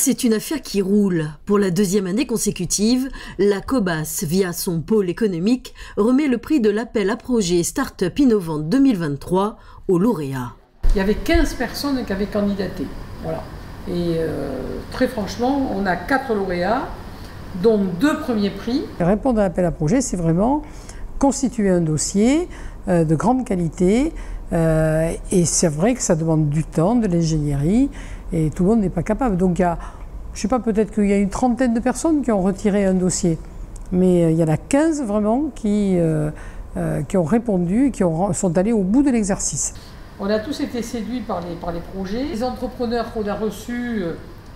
C'est une affaire qui roule. Pour la deuxième année consécutive, la Cobas, via son pôle économique, remet le prix de l'appel à projet Start-up Innovante 2023 aux lauréats. Il y avait 15 personnes qui avaient candidaté. Voilà. Et très franchement, on a 4 lauréats, dont 2 premiers prix. Répondre à l'appel à projet, c'est vraiment constituer un dossier de grande qualité. Et c'est vrai que ça demande du temps, de l'ingénierie, et tout le monde n'est pas capable. Donc il y a, je ne sais pas, peut-être qu'il y a une trentaine de personnes qui ont retiré un dossier. Mais il y en a 15 vraiment qui ont répondu et qui sont allés au bout de l'exercice. On a tous été séduits par les projets. Les entrepreneurs qu'on a reçus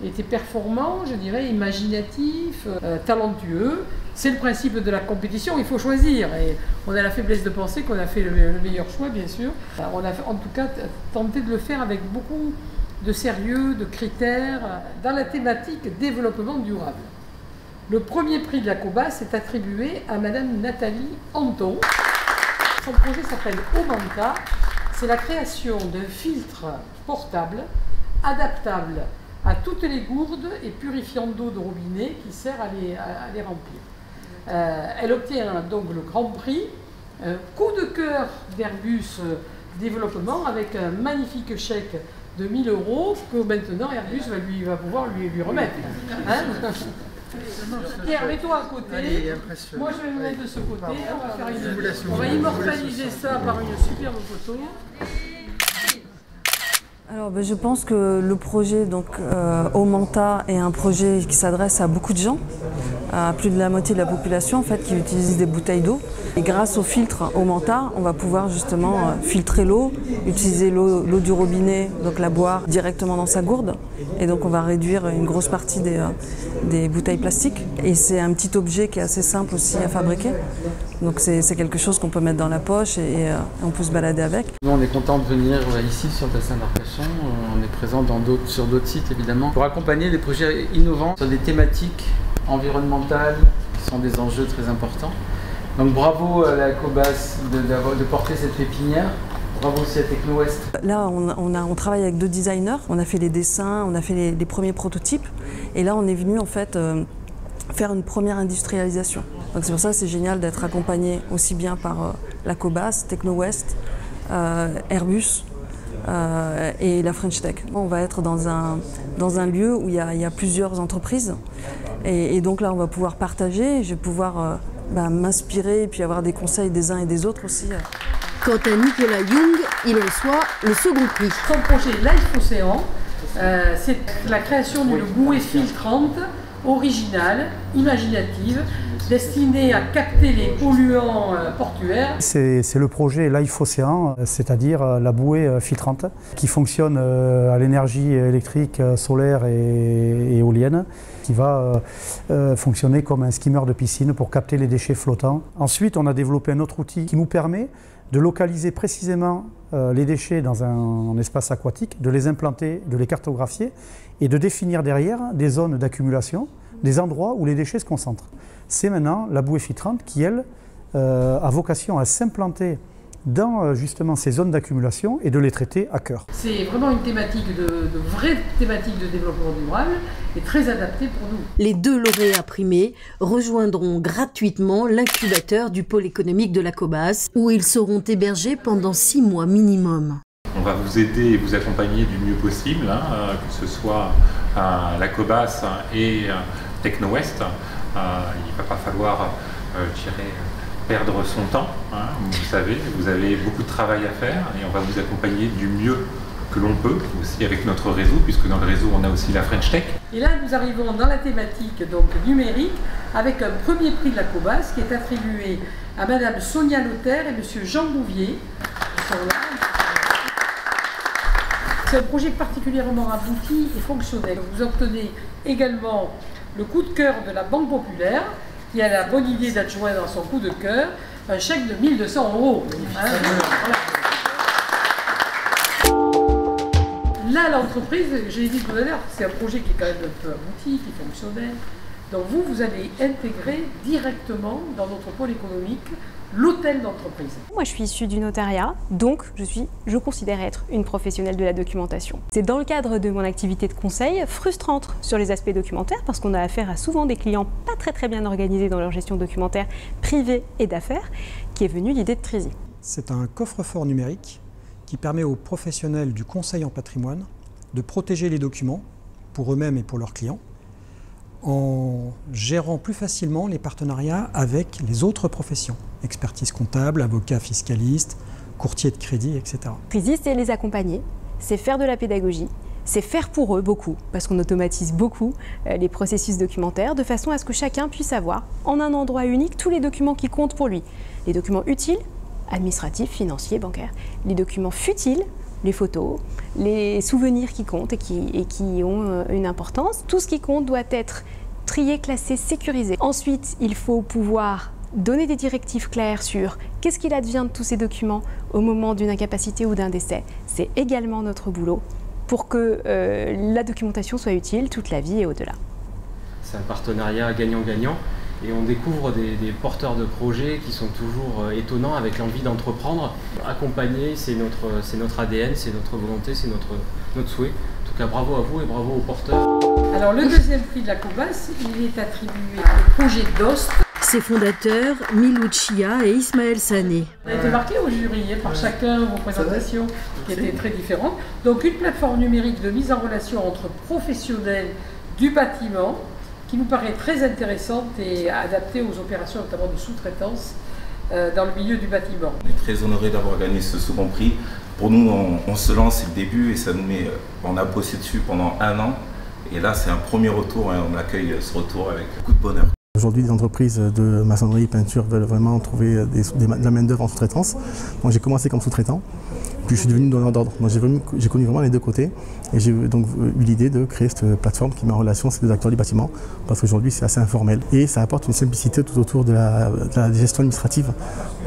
étaient performants, je dirais, imaginatifs, talentueux. C'est le principe de la compétition, il faut choisir. Et on a la faiblesse de penser qu'on a fait le meilleur choix, bien sûr. On a en tout cas tenté de le faire avec beaucoup de sérieux, de critères, dans la thématique développement durable. Le premier prix de la Cobas est attribué à Madame Nathalie Anton. Son projet s'appelle Omanta. C'est la création d'un filtre portable, adaptable à toutes les gourdes et purifiant d'eau de robinet qui sert à les remplir. Elle obtient donc le grand prix, coup de cœur d'Airbus Développement avec un magnifique chèque de 1 000 € que maintenant Airbus va pouvoir lui remettre. Hein? Pierre, mets-toi à côté. Allez, moi je vais me mettre de ce côté. On va immortaliser ça par une superbe photo. Alors, je pense que le projet Omanta est un projet qui s'adresse à beaucoup de gens, à plus de la moitié de la population en fait, qui utilise des bouteilles d'eau. Et grâce au filtre Omanta, on va pouvoir justement filtrer l'eau, utiliser l'eau du robinet, donc la boire directement dans sa gourde. Et donc on va réduire une grosse partie des bouteilles plastiques. Et c'est un petit objet qui est assez simple aussi à fabriquer. Donc c'est quelque chose qu'on peut mettre dans la poche et on peut se balader avec. Nous on est content de venir ici sur le bassin d'Arcachon. On est présent sur d'autres sites évidemment pour accompagner des projets innovants sur des thématiques environnementales qui sont des enjeux très importants. Donc bravo à la Cobas de porter cette pépinière. Bravo aussi à Techno-West. Là, on travaille avec 2 designers. On a fait les dessins, on a fait les premiers prototypes. Et là, on est venu en fait faire une première industrialisation. Donc c'est pour ça que c'est génial d'être accompagné aussi bien par la Cobas, Techno-West, Airbus et la French Tech. On va être dans un lieu où il y a plusieurs entreprises. Et donc là, on va pouvoir partager. Je vais pouvoir m'inspirer et puis avoir des conseils des uns et des autres aussi. Quant à Nicolas Young, il reçoit le second prix. Son projet Life Océan, c'est la création d'une bouée filtrante, originale, imaginative, destinée à capter les polluants portuaires. C'est le projet Life Océan, c'est-à-dire la bouée filtrante qui fonctionne à l'énergie électrique, solaire et éolienne, qui va fonctionner comme un skimmer de piscine pour capter les déchets flottants. Ensuite, on a développé un autre outil qui nous permet de localiser précisément les déchets dans un espace aquatique, de les implanter, de les cartographier et de définir derrière des zones d'accumulation, des endroits où les déchets se concentrent. C'est maintenant la bouée filtrante qui, elle, a vocation à s'implanter dans justement ces zones d'accumulation et de les traiter à cœur. C'est vraiment une thématique de vraie thématique de développement durable et très adaptée pour nous. Les 2 lauréats primés rejoindront gratuitement l'incubateur du pôle économique de la Cobas où ils seront hébergés pendant 6 mois minimum. On va vous aider et vous accompagner du mieux possible, que ce soit la Cobas et Techno-West. Il ne va pas falloir, perdre son temps. Vous savez, vous avez beaucoup de travail à faire et on va vous accompagner du mieux que l'on peut, aussi avec notre réseau, puisque dans le réseau, on a aussi la French Tech. Et là, nous arrivons dans la thématique donc, numérique avec un premier prix de la Cobas qui est attribué à Madame Sonia Lothaire et Monsieur Jean Bouvier. C'est un projet particulièrement abouti et fonctionnel. Vous obtenez également le coup de cœur de la Banque Populaire, qui a la bonne idée d'adjoindre dans son coup de cœur un chèque de 1 200 €. Voilà. Là, l'entreprise, j'ai dit tout à l'heure, c'est un projet qui est quand même un peu abouti, qui est fonctionnel. Donc vous allez intégrer directement dans notre pôle économique l'hôtel d'entreprise. Moi, je suis issue du notariat, donc je considère être une professionnelle de la documentation. C'est dans le cadre de mon activité de conseil, frustrante sur les aspects documentaires, parce qu'on a affaire à souvent des clients pas très bien organisés dans leur gestion documentaire privée et d'affaires, qui est venue l'idée de Trizy. C'est un coffre-fort numérique qui permet aux professionnels du conseil en patrimoine de protéger les documents pour eux-mêmes et pour leurs clients, en gérant plus facilement les partenariats avec les autres professions, expertise comptable, avocat fiscaliste, courtier de crédit, etc. Trizy, c'est les accompagner, c'est faire de la pédagogie, c'est faire pour eux beaucoup, parce qu'on automatise beaucoup les processus documentaires, de façon à ce que chacun puisse avoir, en un endroit unique, tous les documents qui comptent pour lui. Les documents utiles, administratifs, financiers, bancaires, les documents futiles, les photos, les souvenirs qui comptent et qui ont une importance. Tout ce qui compte doit être trié, classé, sécurisé. Ensuite, il faut pouvoir donner des directives claires sur qu'est-ce qu'il advient de tous ces documents au moment d'une incapacité ou d'un décès. C'est également notre boulot pour que la documentation soit utile toute la vie et au-delà. C'est un partenariat gagnant-gagnant. Et on découvre des porteurs de projets qui sont toujours étonnants, avec l'envie d'entreprendre. Accompagner, c'est notre ADN, c'est notre volonté, c'est notre souhait. En tout cas, bravo à vous et bravo aux porteurs. Alors le deuxième prix de la COBAS, il est attribué au projet DOST. Ses fondateurs, Milou Chia et Ismaël Sané. On a été marqué au jury par chacun vos présentations qui étaient très différentes. Donc une plateforme numérique de mise en relation entre professionnels du bâtiment, qui nous paraît très intéressante et adaptée aux opérations notamment de sous-traitance dans le milieu du bâtiment. On est très honorés d'avoir gagné ce second prix. Pour nous, on se lance, c'est le début et ça nous met, on a bossé dessus pendant 1 an et là c'est un premier retour et on accueille ce retour avec beaucoup de bonheur. Aujourd'hui, les entreprises de maçonnerie, peinture veulent vraiment trouver de la main-d'œuvre en sous-traitance. Donc j'ai commencé comme sous-traitant, puis je suis devenu donneur d'ordre. Donc j'ai connu vraiment les deux côtés et j'ai donc eu l'idée de créer cette plateforme qui met en relation ces deux acteurs du bâtiment parce qu'aujourd'hui c'est assez informel et ça apporte une simplicité tout autour de la gestion administrative.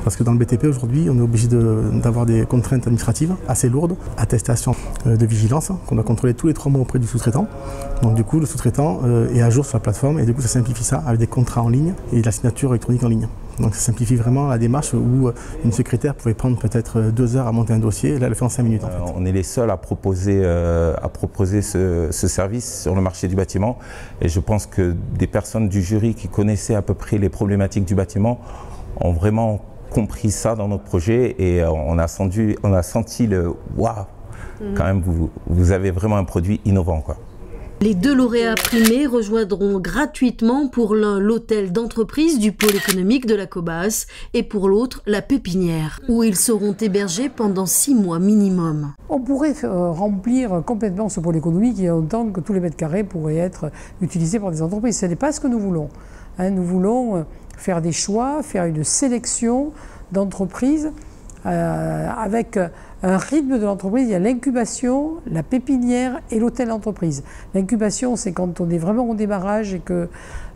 Parce que dans le BTP aujourd'hui, on est obligé d'avoir des contraintes administratives assez lourdes, attestation de vigilance qu'on doit contrôler tous les 3 mois auprès du sous-traitant. Donc du coup, le sous-traitant est à jour sur la plateforme et du coup ça simplifie ça avec des contrats en ligne et de la signature électronique en ligne. Donc ça simplifie vraiment la démarche où une secrétaire pouvait prendre peut-être 2 heures à monter un dossier, et là elle le fait en 5 minutes en fait. On est les seuls à proposer ce service sur le marché du bâtiment et je pense que des personnes du jury qui connaissaient à peu près les problématiques du bâtiment ont vraiment compris ça dans notre projet et on a senti le waouh, quand même vous avez vraiment un produit innovant quoi. Les 2 lauréats primés rejoindront gratuitement pour l'un l'hôtel d'entreprise du pôle économique de la COBAS et pour l'autre la pépinière, où ils seront hébergés pendant 6 mois minimum. On pourrait remplir complètement ce pôle économique et autant que tous les mètres carrés pourraient être utilisés par des entreprises. Ce n'est pas ce que nous voulons. Nous voulons faire des choix, faire une sélection d'entreprises avec un rythme de l'entreprise. Il y a l'incubation, la pépinière et l'hôtel d'entreprise. L'incubation, c'est quand on est vraiment au démarrage et qu'on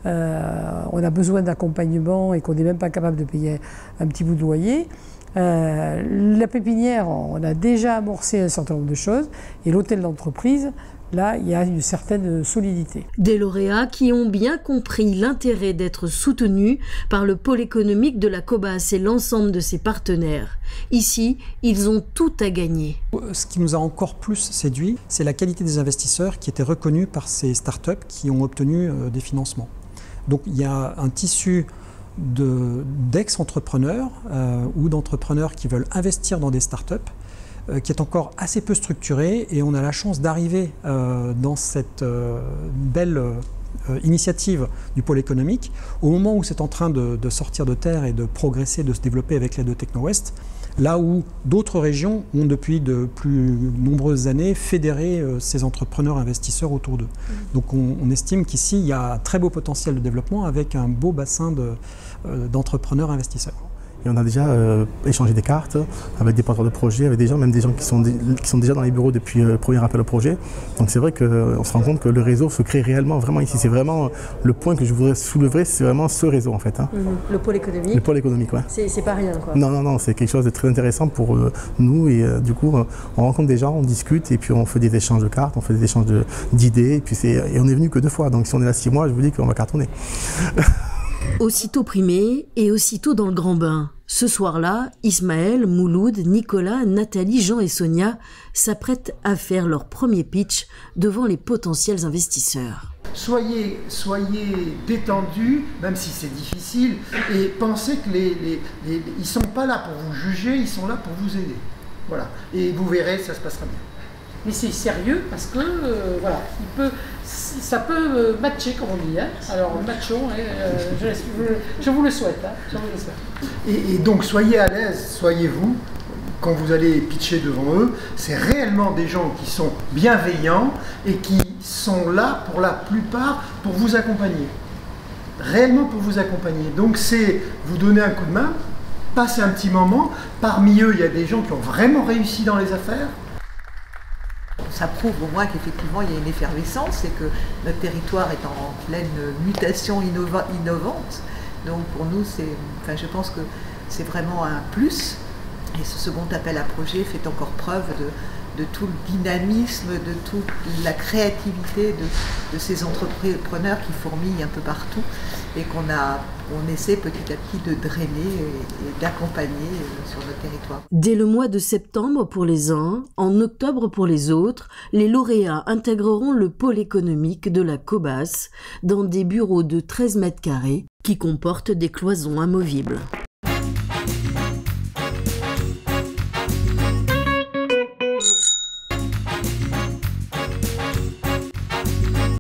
a besoin d'accompagnement et qu'on n'est même pas capable de payer un petit bout de loyer. La pépinière, on a déjà amorcé un certain nombre de choses. Et l'hôtel d'entreprise, là, il y a une certaine solidité. Des lauréats qui ont bien compris l'intérêt d'être soutenus par le pôle économique de la COBAS et l'ensemble de ses partenaires. Ici, ils ont tout à gagner. Ce qui nous a encore plus séduit, c'est la qualité des investisseurs qui étaient reconnus par ces startups qui ont obtenu des financements. Donc il y a un tissu d'ex-entrepreneurs ou d'entrepreneurs qui veulent investir dans des startups qui est encore assez peu structuré et on a la chance d'arriver dans cette belle initiative du pôle économique au moment où c'est en train de sortir de terre et de progresser, de se développer avec l'aide de Techno-Ouest, là où d'autres régions ont depuis de plus nombreuses années fédéré ces entrepreneurs investisseurs autour d'eux. Donc on estime qu'ici il y a un très beau potentiel de développement avec un beau bassin d'entrepreneurs investisseurs. Et on a déjà échangé des cartes avec des porteurs de projets, avec des gens, même des gens qui sont déjà dans les bureaux depuis le premier appel au projet. Donc c'est vrai qu'on se rend compte que le réseau se crée réellement, vraiment ici. C'est vraiment le point que je voudrais soulever, c'est vraiment ce réseau en fait. Hein. Le pôle économique. Le pôle économique, ouais. C'est pas rien, quoi. Non, c'est quelque chose de très intéressant pour nous. Et du coup, on rencontre des gens, on discute et puis on fait des échanges de cartes, on fait des échanges d'idées. Et on est venu que 2 fois. Donc si on est là 6 mois, je vous dis qu'on va cartonner. Aussitôt primé et aussitôt dans le grand bain. Ce soir-là, Ismaël, Mouloud, Nicolas, Nathalie, Jean et Sonia s'apprêtent à faire leur premier pitch devant les potentiels investisseurs. Soyez détendus, même si c'est difficile, et pensez que ils ne sont pas là pour vous juger, ils sont là pour vous aider. Voilà. Et vous verrez, ça se passera bien. Mais c'est sérieux parce que voilà, ça peut matcher, comme on dit. Hein. Alors matchons, je vous le souhaite. Hein, je vous le souhaite. Et donc soyez à l'aise, soyez-vous, quand vous allez pitcher devant eux, c'est réellement des gens qui sont bienveillants et qui sont là pour la plupart pour vous accompagner. Réellement pour vous accompagner. Donc c'est vous donner un coup de main, passer un petit moment. Parmi eux, il y a des gens qui ont vraiment réussi dans les affaires. Ça prouve au moins qu'effectivement il y a une effervescence et que notre territoire est en pleine mutation innovante. Donc pour nous, je pense que c'est vraiment un plus. Et ce second appel à projet fait encore preuve de tout le dynamisme, de toute la créativité de ces entrepreneurs qui fourmillent un peu partout et qu'on essaie petit à petit de drainer et d'accompagner sur notre territoire. Dès le mois de septembre pour les uns, en octobre pour les autres, les lauréats intégreront le pôle économique de la Cobas dans des bureaux de 13 mètres carrés qui comportent des cloisons amovibles.